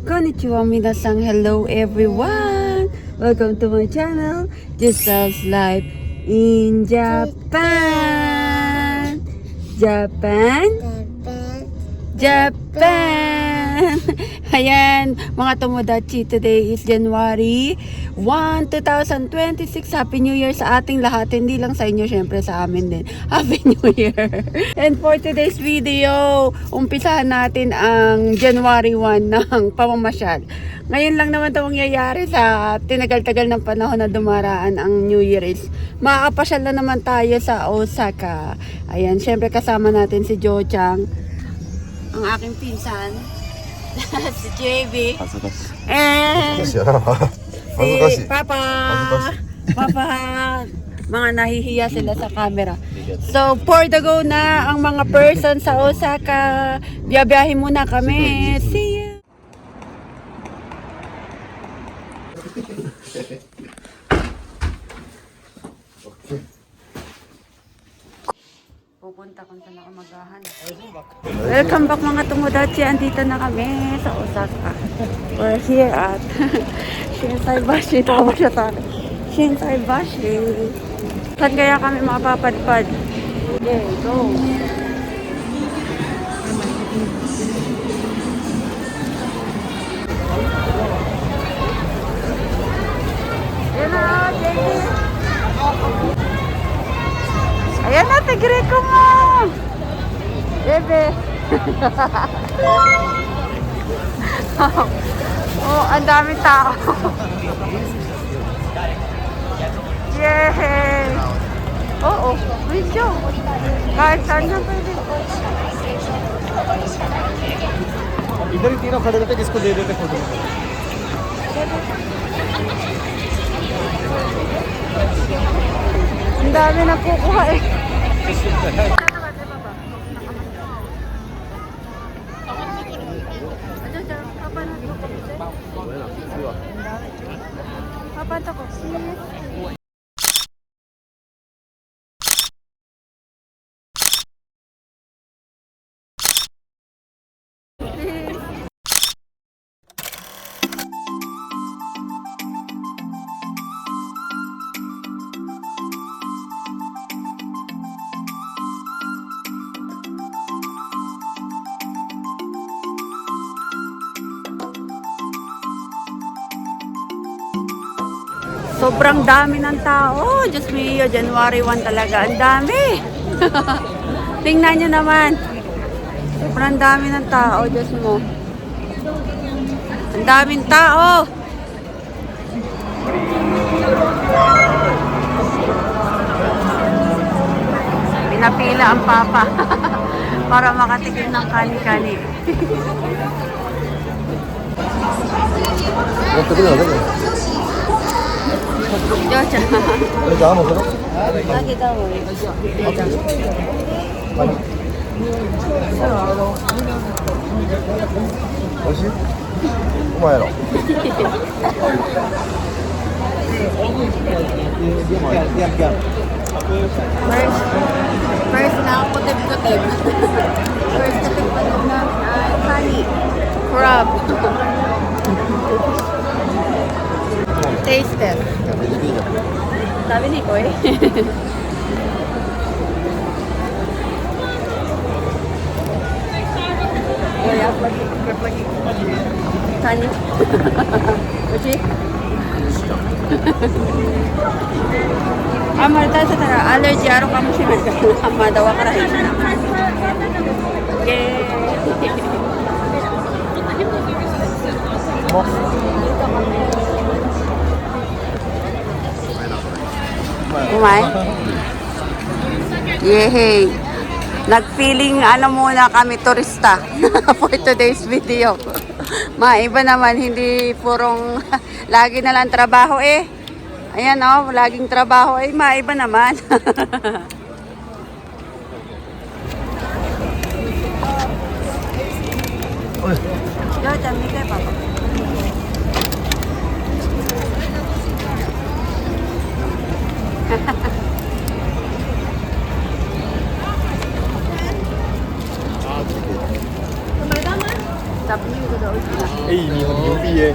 Konnichiwa minasang, hello everyone! Welcome to my channel, Giselle's Life in Japan! Japan! Japan! Ayan, mga tomodachi, today is January 1, 2026. Happy New Year sa ating lahat. Hindi lang sa inyo, syempre sa amin din. Happy New Year! And for today's video, umpisahan natin ang January 1 ng pamamasyal. Ngayon lang naman ito mangyayari sa tinagal-tagal ng panahon na dumaraan ang New Year is makakapasyal na naman tayo sa Osaka. Ayan, syempre kasama natin si Jo Chang, ang aking pinsan, si JB, and si Papa. Papa, mga nahihiya sila sa camera. So, for the go na ang mga person sa Osaka. Biyabiyahin muna kami. See you! Pupunta kung saan ako maghahanap. Welcome back mga tomodachi. Andito na kami sa Osaka. We're here at Shinsaibashi. Tawa siya sa akin. Shinsaibashi. Saan kaya kami mapapadpad? Okay, go! Yan na, JD! Ayan na, tigre ko mo! Bebe! Oh, ang daming tao. Yay! Oo, medyo. Kahit saan na pwede. इधर ही तीनों खड़े रहते जिसको दे देते photo Ang dami na kukuha eh. Kapan ako? Sobrang dami ng tao. Diyos mio, January 1 talaga. Ang dami. Tingnan nyo naman. Sobrang dami ng tao. Diyos mo. Ang daming tao. Pinapila ang papa para makatikim ng kani-kani. Jocha. Lagi daw eh. First na ako kutib-kutib. First kutib pa na honey. Crab. Taste test. Sabi ni Koy. Honey. Ochi? Amarta sa tara. Allergy araw ka mo siya. Madawa ka rin. Okay. Kumain? Yehey! Nag-feeling ano muna kami turista for today's video. Maiba naman, hindi purong lagi na lang trabaho eh. Ayan oh, laging trabaho eh, maiba naman. Yo, dami kayo pa. এই 你很牛逼耶！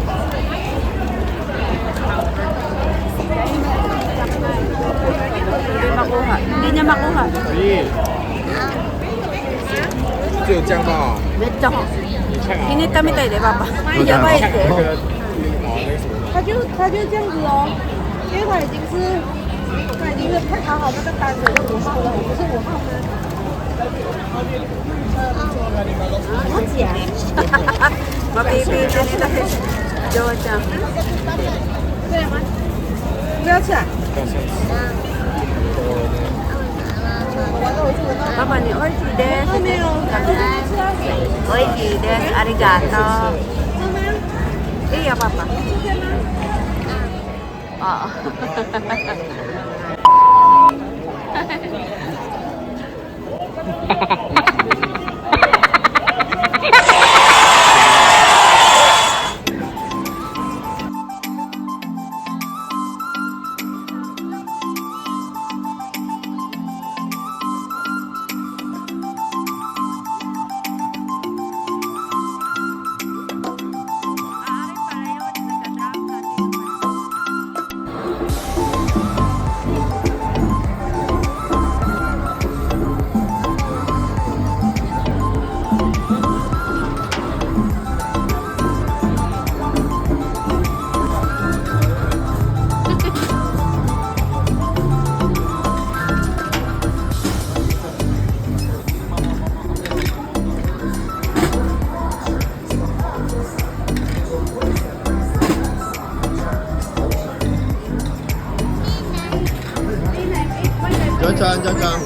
Hindi makuha. Hindi niya makuha. 只有这样吧？ Medyo ko. Kinita mi tayo, di ba pa? Yabay 那 eh. 个那个什么，他就这样子哦，因为他已经是配好那个单子是5号了，我不是5号吗？我姐， Mapipili nila si Joja. 对吗？不要吃啊？ Papa ni Orchides. 都没有，吃啊？ Orchides, arigato. 妈妈， Iya, Papa. 这边吗？ Oo. Jangan.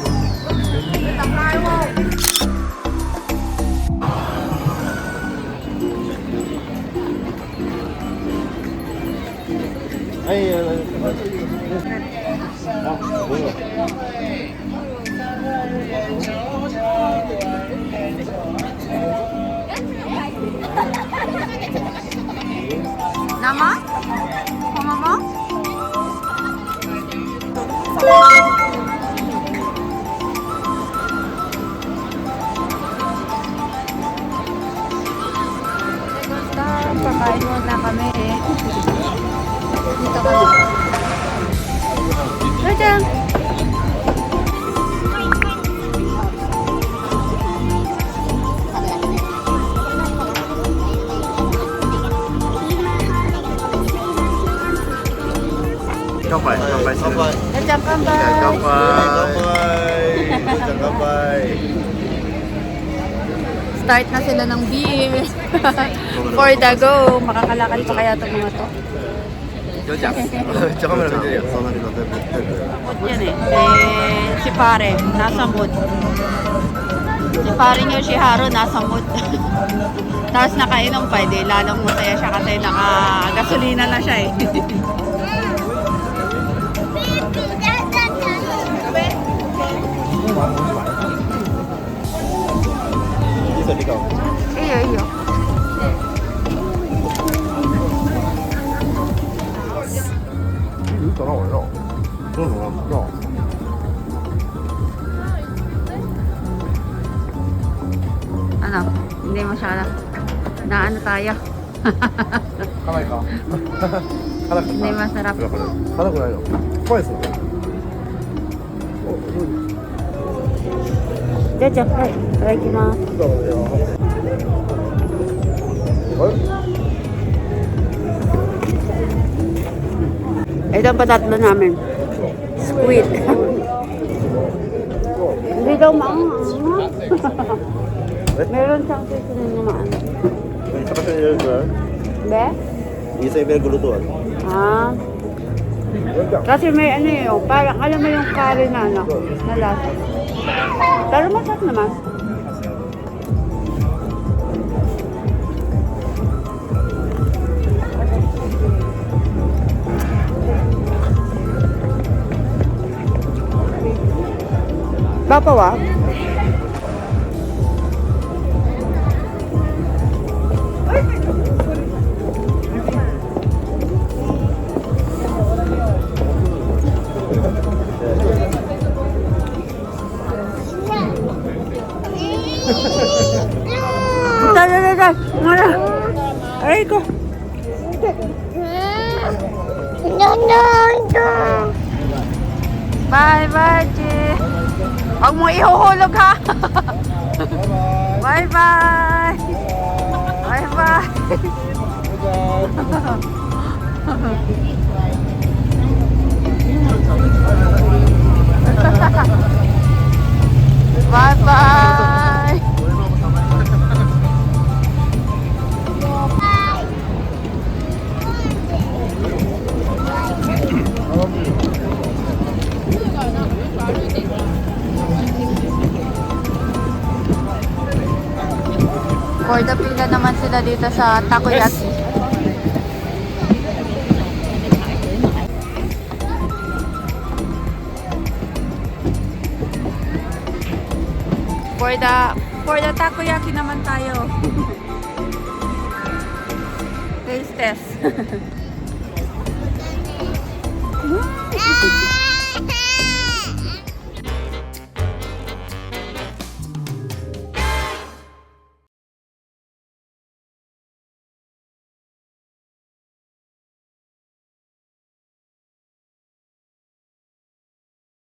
哎呀，啊，不用。 Nama? Mama mo? Pakain muna kami eh. Dito ka na. Joja! Joja, kambay! Start na sila ng beer. For the go. Makakalakad pa kaya itong mga to? 잠깐만 기다려. Mood yan eh. Si pare, nasa mood. Si pare niyo, si Haro, nasa mood. Tapos nakainom pa, di lalong masaya siya kasi naka-gasolina na siya eh. Iyo. Ano? Hindi masyado. Na ano tayo? 하나 있다. 하나 Hindi masarap. 하나 그래요. 포했어. Jojo, ay, itadakimasu. Ito ang patatlo namin. Squid. Hindi daw maangang. Meron siyang susunod na maangang. 잠깐 열어줘요. Be? 이사 이별 그루도 와. Ah. Kasi may ano yun, parang alam mo yung curry na ano, na lasa. Pero masarap naman. Bapawa? Dale. Mara. Aray ko. Bye bye, Chi. Huwag mo ihuhulog ha. Bye bye. Bye bye. Bye bye. For the pila naman sila dito sa takoyaki. For the takoyaki naman tayo. Taste test.